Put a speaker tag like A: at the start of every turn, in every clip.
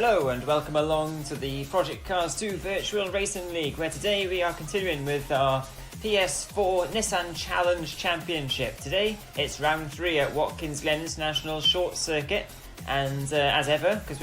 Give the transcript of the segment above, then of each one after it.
A: Hello and welcome along to the ProjectCars2 Virtual Racing League, where today we are continuing with our PS4 Nissan Challenge Championship. Today it's round 3 at Watkins Glen International Short Circuit, and as ever, because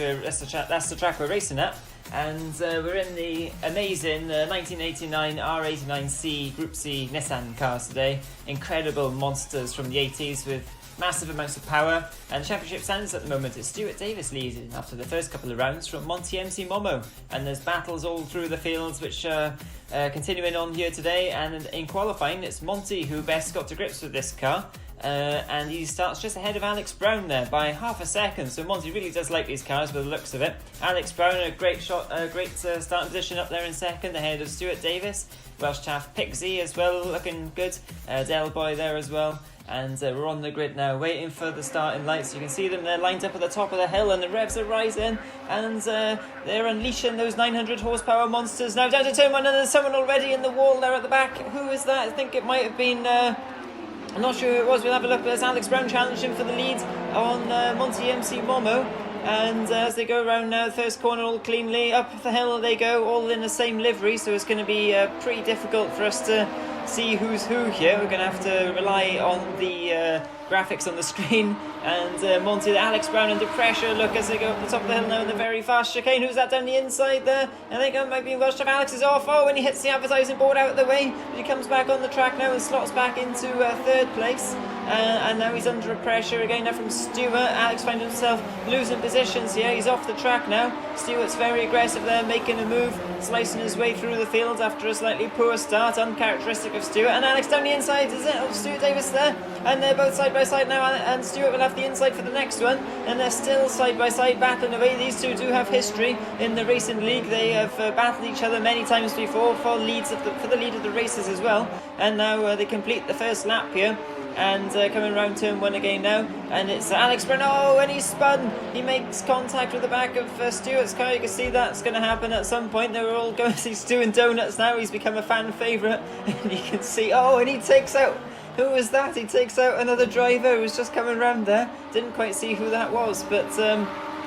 A: that's the track we're racing at, and we're in the amazing 1989 R89C Group C Nissan cars today. Incredible monsters from the 80s with massive amounts of power, and the championship stands at the moment. It's Stuart Davis leading after the first couple of rounds from Monty MC Momo, and there's battles all through the fields which are continuing on here today. And in qualifying, it's Monty who best got to grips with this car, and he starts just ahead of Alex Brown there by half a second. So Monty really does like these cars by the looks of it. Alex Brown, a great starting position up there in second ahead of Stuart Davis. Welsh Taff Pixie as well, looking good. Del Boy there as well. And we're on the grid now, waiting for the starting lights. You can see them, they're lined up at the top of the hill, and the revs are rising, and they're unleashing those 900 horsepower monsters. Now down to turn 1, and there's someone already in the wall there at the back. Who is that? I think it might have been, I'm not sure who it was. We'll have a look. There's Alex Brown challenging for the lead on Monty MC Momo. And as they go around now, the first corner all cleanly, up the hill they go, all in the same livery, so it's going to be pretty difficult for us to see who's who here. We're going to have to rely on the graphics on the screen. And Monty, Alex Brown under pressure. Look as they go up the top of the hill now in the very fast chicane. Who's that down the inside there? I think it might be Welsh Taff. Alex is off. Oh, and he hits the advertising board out of the way. But he comes back on the track now and slots back into third place. And now he's under pressure again now from Stuart. Alex finds himself losing positions here. He's off the track now. Stuart's very aggressive there, making a move, slicing his way through the field after a slightly poor start, uncharacteristic of Stuart. And Alex down the inside, is it? Oh, Stuart Davis there. And they're both side by side now, and Stuart will have the inside for the next one. And they're still side by side battling away. These two do have history in the racing league. They have battled each other many times before for the lead of the races as well. And now they complete the first lap here. And coming around turn 1 again now, and it's Alex Brown. Oh, and he's spun. He makes contact with the back of Stuart's car. You can see that's going to happen at some point. They were all going to see Stu and Donuts now. He's become a fan favourite. And you can see, oh, and he takes out, who was that? He takes out another driver who was just coming around there. Didn't quite see who that was, but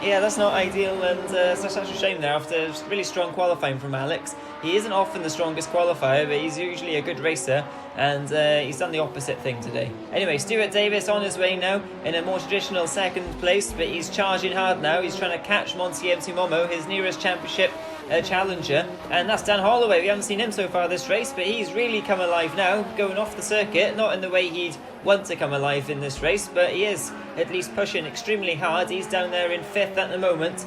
A: yeah, that's not ideal, and it's such a shame there after really strong qualifying from Alex. He isn't often the strongest qualifier, but he's usually a good racer, and he's done the opposite thing today. Anyway, Stuart Davis on his way now in a more traditional second place, but he's charging hard now. He's trying to catch Monty MC Momo, his nearest championship challenger, and that's Dan Holloway. We haven't seen him so far this race, but he's really come alive now, going off the circuit, not in the way he'd want to come alive in this race, but he is at least pushing extremely hard. He's down there in 5th at the moment,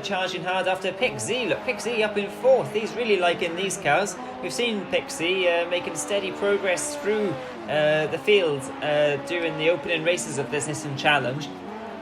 A: charging hard after Pixie. Look, Pixie up in 4th. He's really liking these cars. We've seen Pixie making steady progress through the field during the opening races of this Nissan Challenge,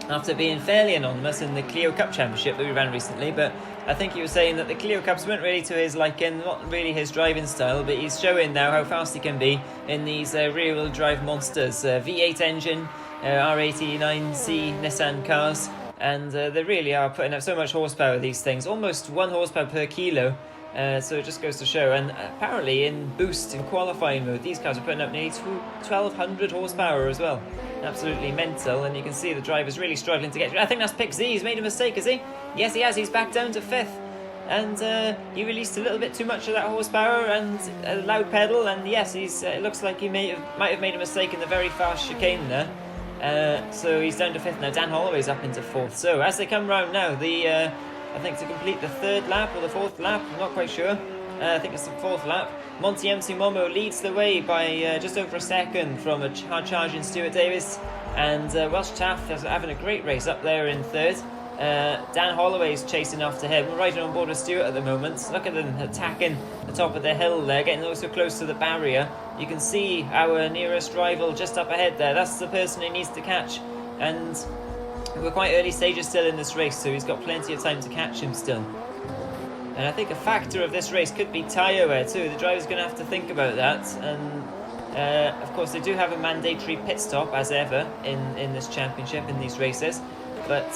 A: after being fairly anonymous in the Clio Cup Championship that we ran recently. But I think he was saying that the Clio Cups weren't really to his liking, not really his driving style, but he's showing now how fast he can be in these rear-wheel drive monsters. V8 engine, R89C Nissan cars, and they really are putting up so much horsepower, these things, almost 1 horsepower per kilo. So it just goes to show. And apparently in boost, in qualifying mode, these cars are putting up nearly 1200 horsepower as well. Absolutely mental, and you can see the driver's really struggling to get through. I think that's Pixie. He's made a mistake, has he? Yes, he has. He's back down to 5th. And he released a little bit too much of that horsepower and a loud pedal, and yes, it looks like he might have made a mistake in the very fast chicane there. So he's down to 5th now. Dan Holloway's up into 4th. So as they come round now, I think to complete the 3rd lap or the 4th lap, I'm not quite sure. I think it's the 4th lap. Monty MC Momo leads the way by just over a second from a hard charging Stuart Davis, and Welsh Taff is having a great race up there in 3rd. Dan Holloway's chasing after him. We're riding on board with Stuart at the moment. Look at them attacking the top of the hill there, getting also close to the barrier. You can see our nearest rival just up ahead there. That's the person he needs to catch, and we're quite early stages still in this race, so he's got plenty of time to catch him still. And I think a factor of this race could be tyre wear too. The driver's going to have to think about that. And of course they do have a mandatory pit stop as ever in this championship, in these races. But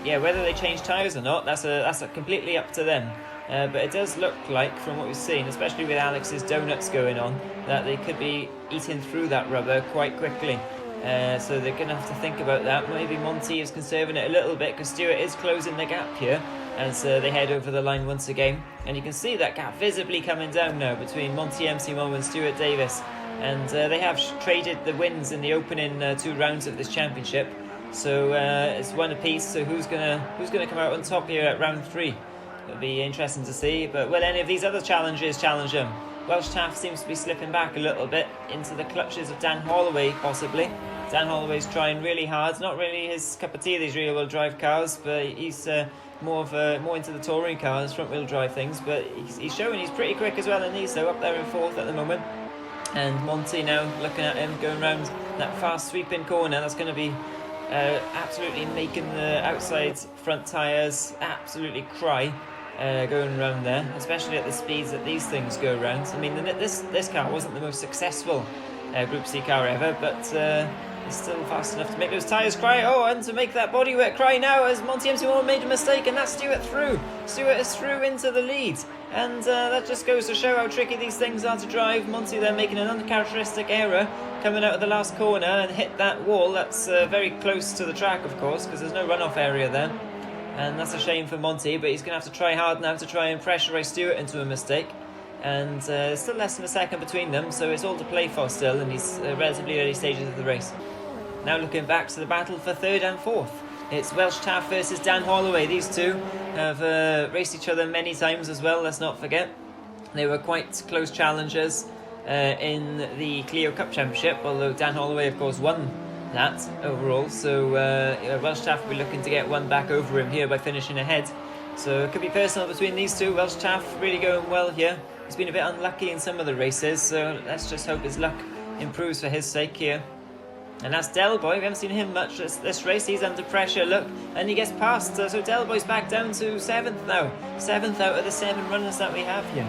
A: yeah, whether they change tyres or not, that's completely up to them. But it does look like, from what we've seen, especially with Alex's donuts going on, that they could be eating through that rubber quite quickly. So they're going to have to think about that. Maybe Monty is conserving it a little bit because Stuart is closing the gap here. as they head over the line once again. And you can see that gap visibly coming down now between Monty MC1 and Stuart Davis. And they have traded the wins in the opening 2 rounds of this championship. So it's one apiece. So who's gonna come out on top here at round 3? It'll be interesting to see. But will any of these other challengers challenge him? Welsh Taff seems to be slipping back a little bit into the clutches of Dan Holloway, possibly. Dan Holloway's trying really hard. Not really his cup of tea, these rear-wheel drive cars, but he's more into the touring cars, front-wheel drive things. But he's showing he's pretty quick as well in these, though, up there in 4th at the moment. And Monty now looking at him going round that fast sweeping corner. That's going to be absolutely making the outside front tyres absolutely cry. Going around there, especially at the speeds that these things go around. I mean, this car wasn't the most successful Group C car ever, but it's still fast enough to make those tyres cry. Oh, and to make that bodywork cry now as Monty MC1 made a mistake, and that's Stuart through. Stuart is through into the lead, and that just goes to show how tricky these things are to drive. Monty there making an uncharacteristic error, coming out of the last corner and hit that wall. That's very close to the track, of course, because there's no runoff area there. And that's a shame for Monty, but he's going to have to try hard now to try and pressurise Stuart into a mistake. And still less than a second between them, so it's all to play for still in these relatively early stages of the race. Now looking back to the battle for 3rd and 4th. It's Welsh Taff versus Dan Holloway. These two have raced each other many times as well, let's not forget. They were quite close challengers in the Clio Cup Championship, although Dan Holloway, of course, won that overall, so Welsh Taff will be looking to get one back over him here by finishing ahead. So it could be personal between these two. Welsh Taff really going well here. He's been a bit unlucky in some of the races, so let's just hope his luck improves for his sake here. And that's Delboy. We haven't seen him much this race. He's under pressure, look, and he gets past. So Delboy's back down to 7th now. 7th out of the 7 runners that we have here.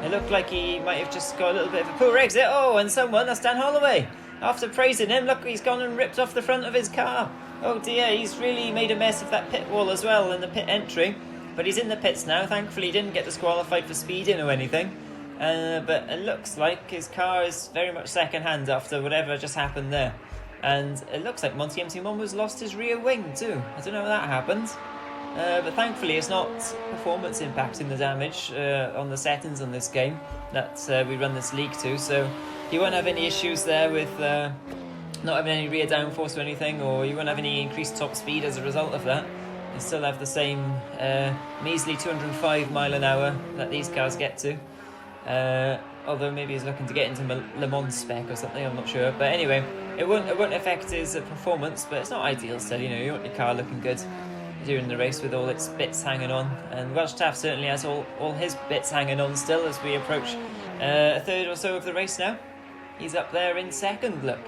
A: It looked like he might have just got a little bit of a poor exit. Oh, and that's Dan Holloway. After praising him, look, he's gone and ripped off the front of his car. Oh dear, he's really made a mess of that pit wall as well in the pit entry. But he's in the pits now. Thankfully, he didn't get disqualified for speeding or anything. But it looks like his car is very much second-hand after whatever just happened there. And it looks like Monty MC1 has lost his rear wing too. I don't know how that happened. But thankfully, it's not performance impacting the damage on the settings on this game that we run this league to. So you won't have any issues there with not having any rear downforce or anything, or you won't have any increased top speed as a result of that. You still have the same measly 205 mile an hour that these cars get to. Although maybe he's looking to get into Le Mans spec or something, I'm not sure. But anyway, it won't affect his performance, but it's not ideal still. You know, you want your car looking good during the race with all its bits hanging on. And Welsh Taff certainly has all his bits hanging on still as we approach a third or so of the race now. He's up there in 2nd, look.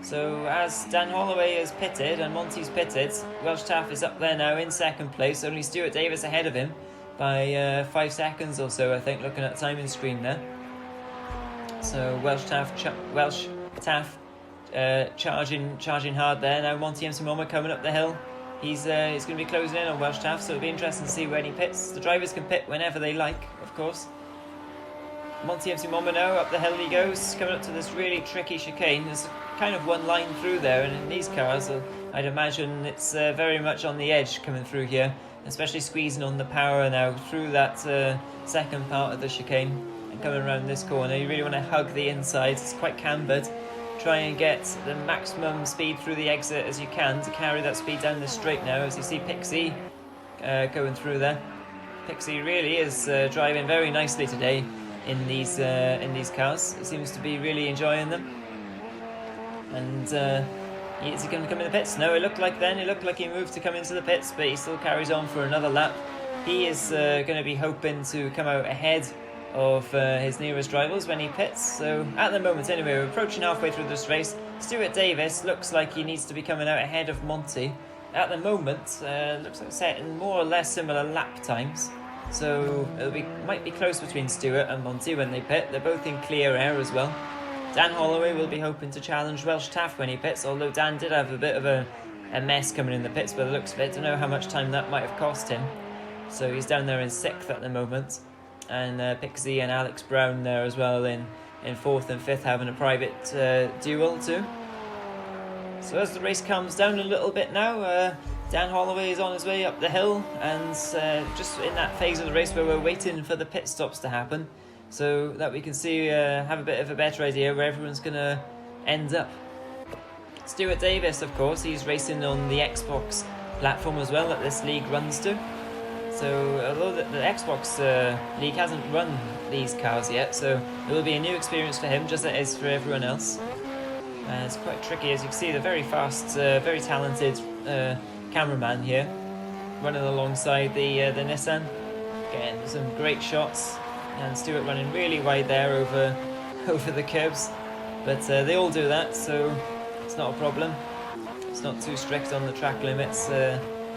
A: So as Dan Holloway is pitted and Monty's pitted, Welsh Taff is up there now in 2nd place. Only Stuart Davis ahead of him by 5 seconds or so, I think, looking at the timing screen there. So Welsh Taff charging hard there. Now Monty MC1 coming up the hill. He's going to be closing in on Welsh Taff, so it'll be interesting to see when he pits. The drivers can pit whenever they like, of course. Monty MC1 now, up the hill he goes, coming up to this really tricky chicane. There's kind of one line through there, and in these cars, I'd imagine it's very much on the edge coming through here, especially squeezing on the power now through that second part of the chicane and coming around this corner. You really want to hug the inside, it's quite cambered. Try and get the maximum speed through the exit as you can to carry that speed down the straight now, as you see Pixie going through there. Pixie really is driving very nicely today in these cars. He seems to be really enjoying them. And is he going to come in the pits? No, it looked like he moved to come into the pits, but he still carries on for another lap. He is going to be hoping to come out ahead of his nearest rivals when he pits. So at the moment anyway, we're approaching halfway through this race. Stuart Davis looks like he needs to be coming out ahead of Monty. At the moment, looks like setting more or less similar lap times. So might be close between Stuart and Monty when they pit. They're both in clear air as well. Dan Holloway will be hoping to challenge Welsh Taff when he pits, although Dan did have a bit of a mess coming in the pits by the looks of it. Don't know how much time that might have cost him. So he's down there in 6th at the moment. And Pixie and Alex Brown there as well in 4th and 5th, having a private duel too. So as the race calms down a little bit now, Dan Holloway is on his way up the hill, and just in that phase of the race where we're waiting for the pit stops to happen, so that we can see, have a bit of a better idea where everyone's going to end up. Stuart Davis, of course, he's racing on the Xbox platform as well that this league runs to. So although the Xbox league hasn't run these cars yet, so it will be a new experience for him, just as it is for everyone else. It's quite tricky, as you can see, the very fast, very talented cameraman here, running alongside the Nissan, getting some great shots, and Stuart running really wide there over the curbs, but they all do that, so it's not a problem. It's not too strict on the track limits.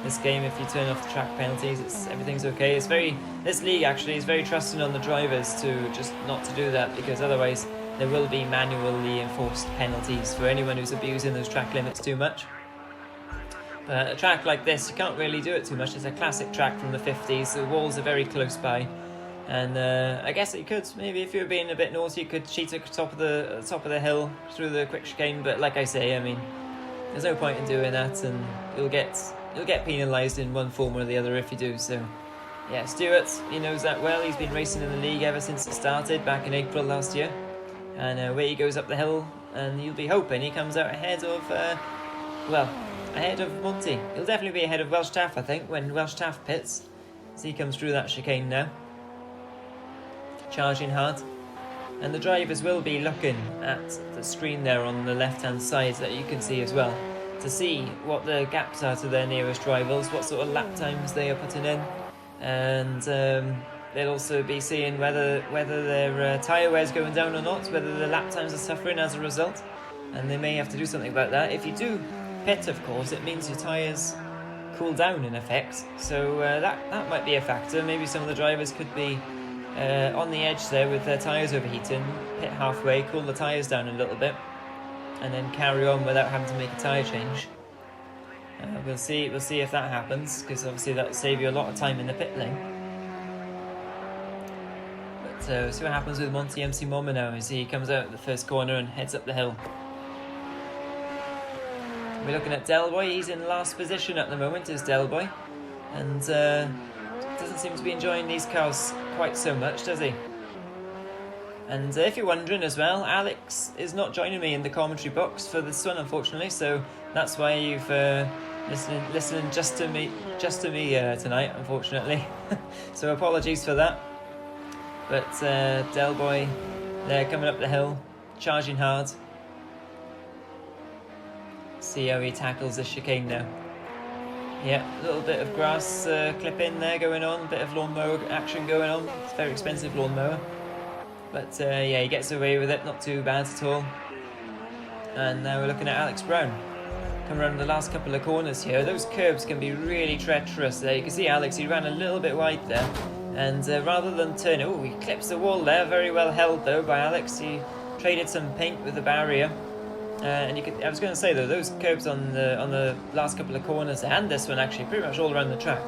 A: This game, if you turn off the track penalties, everything's okay. This league actually is very trusting on the drivers to just not to do that, because otherwise there will be manually enforced penalties for anyone who's abusing those track limits too much. But a track like this, you can't really do it too much. It's a classic track from the 50s. The walls are very close by, and I guess you could, maybe if you were being a bit naughty, you could cheat at the top of the hill through the quick chicane. But like I say, I mean, there's no point in doing that, and you'll get penalised in one form or the other if you do. So yeah, Stuart, he knows that well. He's been racing in the league ever since it started back in April last year, and away he goes up the hill, and you'll be hoping he comes out ahead of ahead of Monty. He'll definitely be ahead of Welsh Taff, I think, when Welsh Taff pits, as he comes through that chicane now, charging hard. And the drivers will be looking at the screen there on the left hand side that you can see as well, to see what the gaps are to their nearest rivals, what sort of lap times they are putting in, and they'll also be seeing whether their tyre wear's going down or not, whether the lap times are suffering as a result, and they may have to do something about that. If you do pit, of course, it means your tyres cool down in effect, so that might be a factor. Maybe some of the drivers could be on the edge there with their tyres overheating, pit halfway, cool the tyres down a little bit, and then carry on without having to make a tyre change. We'll see if that happens, because obviously that'll save you a lot of time in the pit lane. But see what happens with Monty MC Moma now as he comes out at the first corner and heads up the hill. We're looking at Delboy. He's in last position at the moment, is Delboy, and doesn't seem to be enjoying these cars quite so much, does he? And if you're wondering as well, Alex is not joining me in the commentary box for this one, unfortunately, so that's why you've listening just to me tonight, unfortunately. So apologies for that. But Delboy, they're coming up the hill, charging hard. See how he tackles the chicane now. Yeah, a little bit of grass clip in there going on, a bit of lawnmower action going on. It's a very expensive lawnmower. But yeah, he gets away with it, not too bad at all. And now we're looking at Alex Brown. Coming around the last couple of corners here. Those curbs can be really treacherous there. You can see Alex, he ran a little bit wide there. And rather than turn, he clips the wall there. Very well held though by Alex. He traded some paint with the barrier. And I was going to say though, those curbs on the last couple of corners, and this one actually, pretty much all around the track,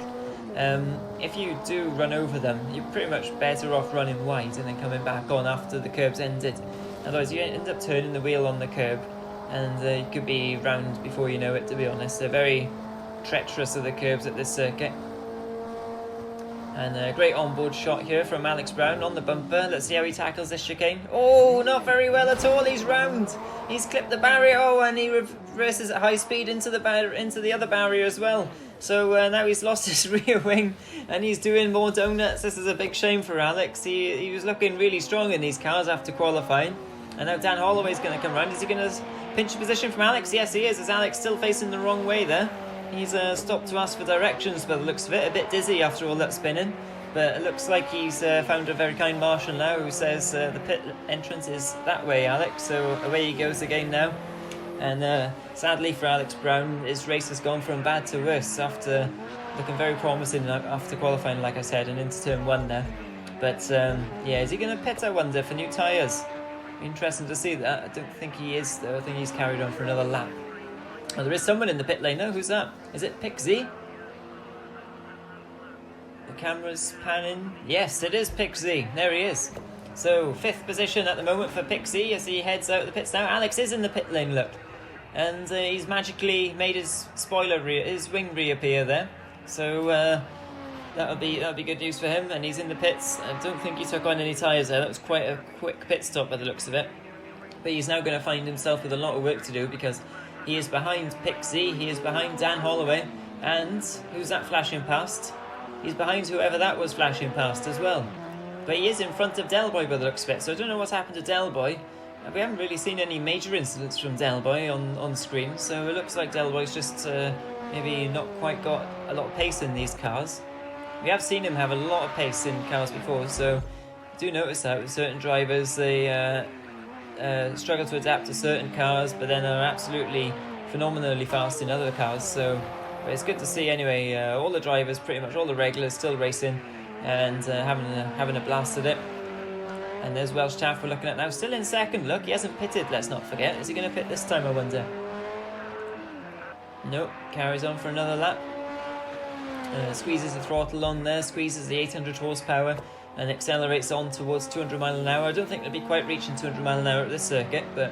A: if you do run over them, you're pretty much better off running wide and then coming back on after the curb's ended. Otherwise you end up turning the wheel on the curb, and you could be round before you know it, to be honest. They're very treacherous of the curbs at this circuit. And a great onboard shot here from Alex Brown on the bumper. Let's see how he tackles this chicane. Oh, not very well at all. He's round. He's clipped the barrier. Oh, and he reverses at high speed into the other barrier as well. So now he's lost his rear wing and he's doing more donuts. This is a big shame for Alex. He was looking really strong in these cars after qualifying. And now Dan Holloway's going to come round. Is he going to pinch a position from Alex? Yes, he is. Is Alex still facing the wrong way there? He's stopped to ask for directions by the looks of it. A bit dizzy after all that spinning. But it looks like he's found a very kind marshal now who says the pit entrance is that way, Alex. So away he goes again now. And sadly for Alex Brown, his race has gone from bad to worse after looking very promising after qualifying, like I said, and into turn 1 now. But yeah, is he going to pit, I wonder, for new tyres? Interesting to see that. I don't think he is, though. I think he's carried on for another lap. Oh, there is someone in the pit lane now. Who's that? Is it Pixie? The camera's panning. Yes, it is Pixie. There he is. So, 5th position at the moment for Pixie as he heads out of the pits now. Alex is in the pit lane, look. and he's magically made his his wing reappear there. So that'll be good news for him. And he's in the pits. I don't think he took on any tyres there. That was quite a quick pit stop by the looks of it. But he's now going to find himself with a lot of work to do, because he is behind Pixie, he is behind Dan Holloway, and who's that flashing past? He's behind whoever that was flashing past as well. But he is in front of Delboy by the looks of it, so I don't know what's happened to Delboy. We haven't really seen any major incidents from Delboy on screen, so it looks like Delboy's just maybe not quite got a lot of pace in these cars. We have seen him have a lot of pace in cars before, so I do notice that with certain drivers, they struggle to adapt to certain cars, but then are absolutely phenomenally fast in other cars. So but it's good to see anyway. All the drivers, pretty much all the regulars, still racing and having a blast at it. And there's Welsh Taff we're looking at now, still in second. Look, he hasn't pitted, let's not forget. Is he going to pit this time, I wonder? Nope, carries on for another lap. Squeezes the throttle on there, squeezes the 800 horsepower and accelerates on towards 200 mile an hour. I don't think they'll be quite reaching 200 mile an hour at this circuit, but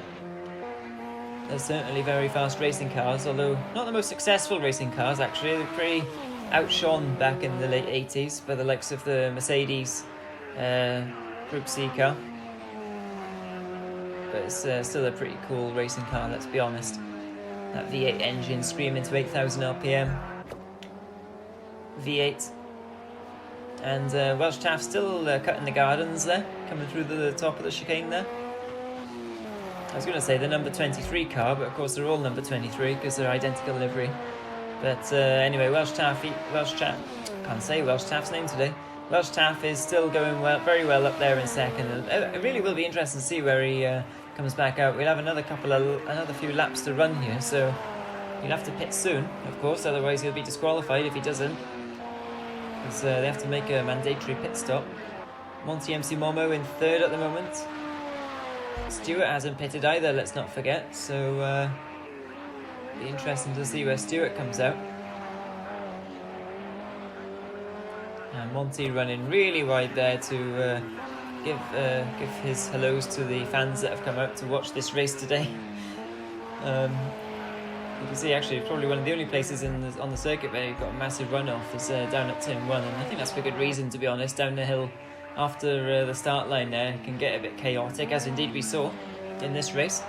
A: they're certainly very fast racing cars, although not the most successful racing cars actually. They're pretty outshone back in the late 80s by the likes of the Mercedes Group C car. But it's still a pretty cool racing car, let's be honest. That V8 engine screaming to 8,000 RPM. V8. And Welsh Taff still cutting the gardens there, coming through the top of the chicane there. I was going to say the number 23 car, but of course they're all number 23 because they're identical livery. But anyway, Welsh Taff, can't say Welsh Taff's name today. Welsh Taff is still going very well up there in second. It really will be interesting to see where he comes back out. We'll have another few laps to run here, so he'll have to pit soon, of course, otherwise he'll be disqualified if he doesn't. Because they have to make a mandatory pit stop. Monty MC Momo in third at the moment. Stewart hasn't pitted either, let's not forget, so be interesting to see where Stewart comes out. And Monty running really wide there to give his hellos to the fans that have come out to watch this race today. You can see actually probably one of the only places on the circuit where you've got a massive runoff is down at turn 1, and I think that's for good reason, to be honest. Down the hill after the start line there it can get a bit chaotic, as indeed we saw in this race.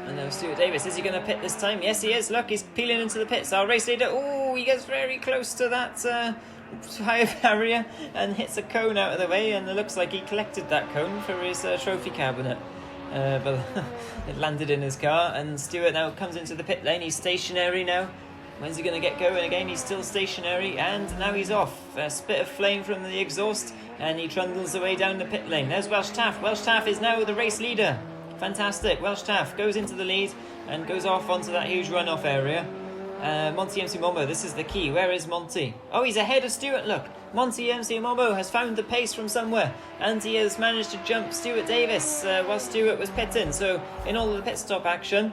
A: And now Stuart Davis, is he going to pit this time? Yes he is, look, he's peeling into the pits. Our race leader, oh, he gets very close to that high barrier and hits a cone out of the way, and it looks like he collected that cone for his trophy cabinet. But it landed in his car, and Stewart now comes into the pit lane. He's stationary now. When's he going to get going again? He's still stationary, and now he's off. A spit of flame from the exhaust, and he trundles away down the pit lane. There's Welsh Taff. Welsh Taff is now the race leader. Fantastic. Welsh Taff goes into the lead and goes off onto that huge runoff area. Monty MC Momo, this is the key. Where is Monty? Oh, he's ahead of Stewart, look. Monty MC Momo has found the pace from somewhere, and he has managed to jump Stuart Davis while Stewart was pitting. So in all of the pit stop action,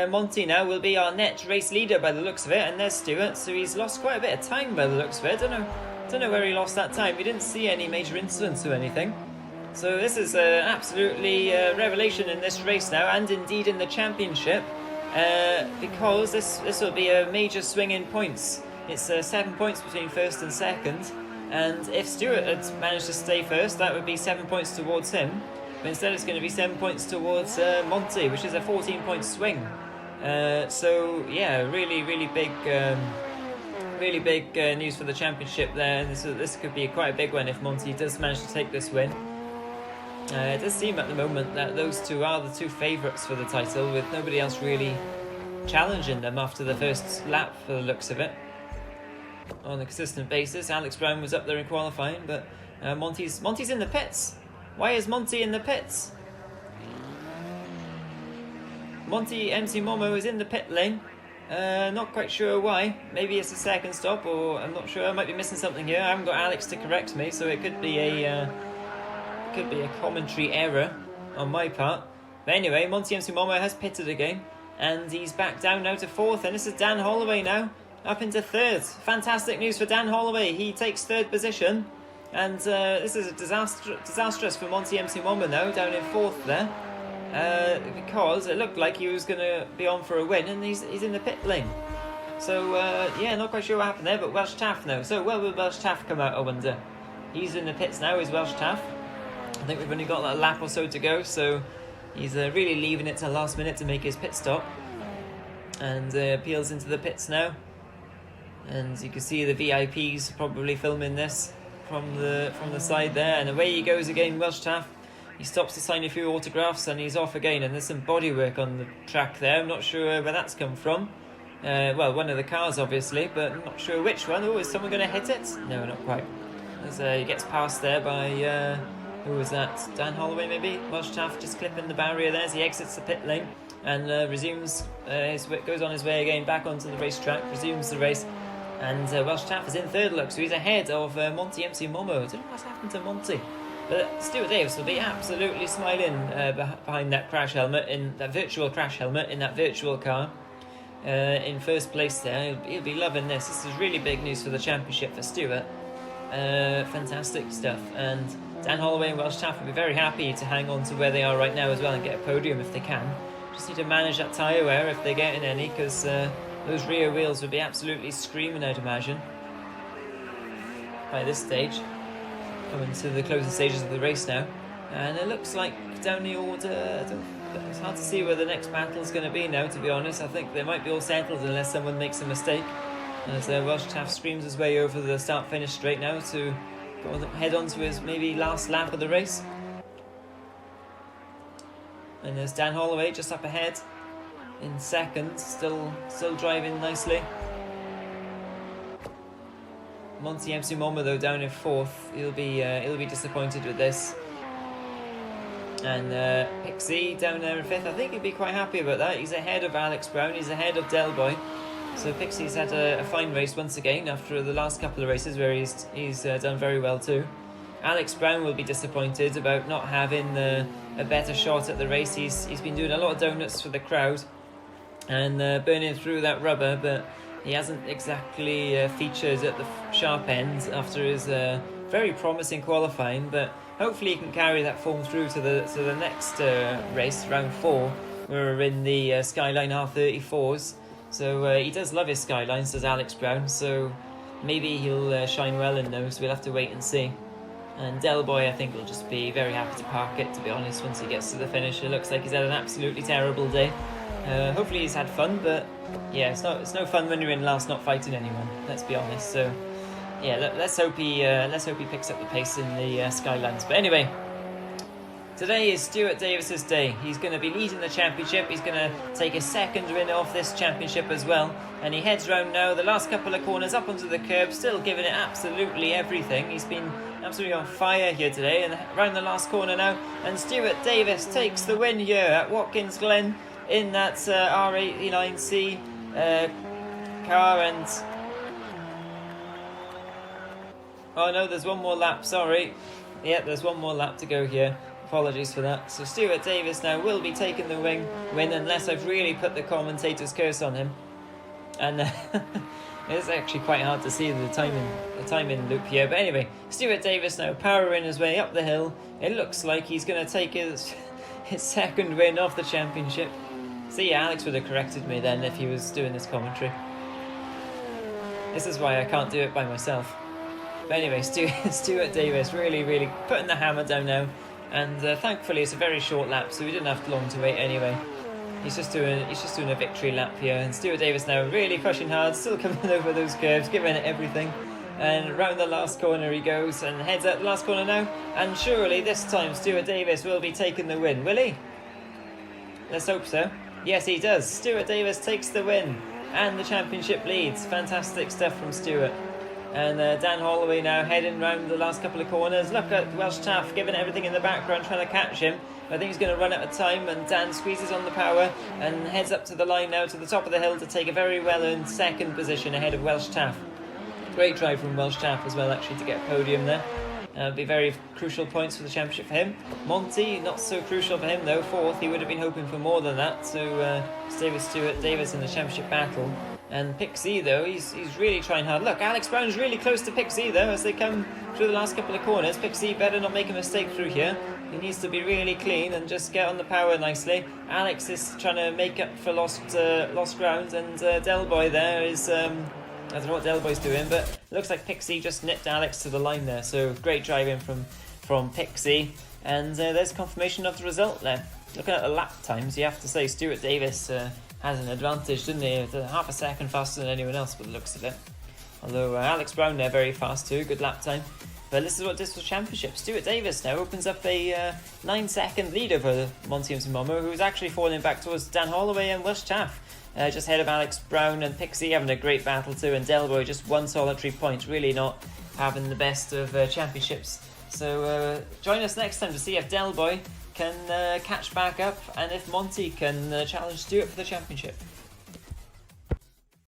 A: Monty now will be our net race leader by the looks of it, and there's Stewart. So he's lost quite a bit of time by the looks of it. Don't know where he lost that time. We didn't see any major incidents or anything. So this is absolutely revelation in this race now, and indeed in the championship, because this will be a major swing in points. It's 7 points between first and second, and if Stewart had managed to stay first, that would be 7 points towards him. But instead it's going to be 7 points towards Monty, which is a 14-point swing. So yeah, really big news for the championship there. This could be quite a big one if Monty does manage to take this win. It does seem at the moment that those two are the two favourites for the title, with nobody else really challenging them after the first lap, for the looks of it. On a consistent basis, Alex Brown was up there in qualifying, but Monty's in the pits. Why is Monty in the pits? Monty MC Momo is in the pit lane. Not quite sure why. Maybe it's a second stop, or I'm not sure. I might be missing something here. I haven't got Alex to correct me, so it could be a commentary error on my part. But anyway, Monty MC Momo has pitted again, and he's back down now to fourth, and this is Dan Holloway now up into third. Fantastic news for Dan Holloway. He takes third position, and this is a disastrous for Monty MC Momo now, down in fourth there. because it looked like he was going to be on for a win, and he's in the pit lane. So, yeah, not quite sure what happened there, but Welsh Taff now. So, where will Welsh Taff come out, I wonder? He's in the pits now, is Welsh Taff. I think we've only got a lap or so to go, so he's really leaving it till last minute to make his pit stop. And peels into the pits now. And you can see the VIPs probably filming this from the side there. And away he goes again, Welsh Taff. He stops to sign a few autographs and he's off again. And there's some bodywork on the track there. I'm not sure where that's come from. Well, one of the cars, obviously, but I'm not sure which one. Oh, is someone going to hit it? No, not quite. As he gets past there by, who was that? Dan Holloway, maybe? Welsh Taff just clipping the barrier there as he exits the pit lane and resumes, goes on his way again back onto the racetrack, resumes the race. And Welsh Taff is in third, look, so he's ahead of Monty MC Momo. I don't know what's happened to Monty. But Stuart Davis will be absolutely smiling behind that crash helmet, in that virtual crash helmet, in that virtual car. In first place there, he'll be loving this. This is really big news for the championship for Stuart. Fantastic stuff. And Dan Holloway and Welsh Taff will be very happy to hang on to where they are right now as well and get a podium if they can. Just need to manage that tyre wear if they're getting any, because those rear wheels would be absolutely screaming, I'd imagine. By this stage, coming to the closing stages of the race now. And it looks like down the order, it's hard to see where the next battle is going to be now, to be honest. I think they might be all settled unless someone makes a mistake. As Welsh Taff screams his way over the start-finish straight now to head on to his maybe last lap of the race. And there's Dan Holloway just up ahead in second, still driving nicely. Monty MC Momo though down in fourth. He'll be disappointed with this. And Pixie down there in fifth. I think he'd be quite happy about that. He's ahead of Alex Brown. He's ahead of Del Boy. So Pixie's had a fine race once again after the last couple of races where he's done very well too. Alex Brown will be disappointed about not having a better shot at the race. He's been doing a lot of donuts for the crowd and burning through that rubber, but he hasn't exactly featured at the sharp end after his very promising qualifying. But hopefully he can carry that form through to the next race, round 4, where we're in the Skyline R34s. So he does love his Skylines, does Alex Brown, so maybe he'll shine well in those. We'll have to wait and see. And Del Boy, I think, will just be very happy to park it, to be honest, once he gets to the finish. It looks like he's had an absolutely terrible day. Hopefully he's had fun, but yeah, it's no fun when you're in last not fighting anyone, let's be honest. So yeah, let's hope he picks up the pace in the Skylines. But anyway, today is Stuart Davis's day. He's going to be leading the championship. He's going to take a second win off this championship as well. And he heads round now, the last couple of corners up onto the curb, still giving it absolutely everything. He's been absolutely on fire here today. And round the last corner now, and Stuart Davis takes the win here at Watkins Glen in that R89C car. And oh no, there's one more lap, sorry. Yeah, there's one more lap to go here. Apologies for that. So Stuart Davis now will be taking the win unless I've really put the commentator's curse on him. And it's actually quite hard to see the timing loop here. But anyway, Stuart Davis now powering his way up the hill. It looks like he's going to take his second win of the championship. See, Alex would have corrected me then if he was doing this commentary. This is why I can't do it by myself. But anyway, Stuart Davis really putting the hammer down now. And thankfully it's a very short lap, so we didn't have long to wait anyway. He's just doing a victory lap here, and Stuart Davis now really pushing hard, still coming over those curves, giving it everything. And round the last corner he goes and heads out the last corner now. And surely this time Stuart Davis will be taking the win, will he? Let's hope so. Yes, he does. Stuart Davis takes the win and the championship leads. Fantastic stuff from Stuart. And Dan Holloway now heading round the last couple of corners. Look at Welsh Taff giving everything in the background, trying to catch him. I think he's going to run out of time, and Dan squeezes on the power and heads up to the line now to the top of the hill to take a very well-earned second position ahead of Welsh Taff. Great drive from Welsh Taff as well, actually, to get a podium there. Be very crucial points for the championship for him. Monty, not so crucial for him though, fourth. He would have been hoping for more than that to stay with Stuart Davis in the championship battle. And Pixie though, he's really trying hard. Look, Alex Brown's really close to Pixie though as they come through the last couple of corners. Pixie better not make a mistake through here. He needs to be really clean and just get on the power nicely. Alex is trying to make up for lost ground, and Del Boy there is... I don't know what Del Boy's doing, but it looks like Pixie just nipped Alex to the line there. So great driving from Pixie. And there's confirmation of the result there. Looking at the lap times, you have to say Stuart Davis has an advantage, didn't he? Half a second faster than anyone else by the looks of it. Although Alex Brown there very fast too, good lap time. But this is what this was championship. Stuart Davis now opens up a 9-second lead over Monty and Momo, who's actually falling back towards Dan Holloway and Welsh Taff. Just ahead of Alex Brown and Pixie having a great battle too, and Delboy just one solitary point, really not having the best of championships. So join us next time to see if Delboy can catch back up and if Monty can challenge Stuart for the championship.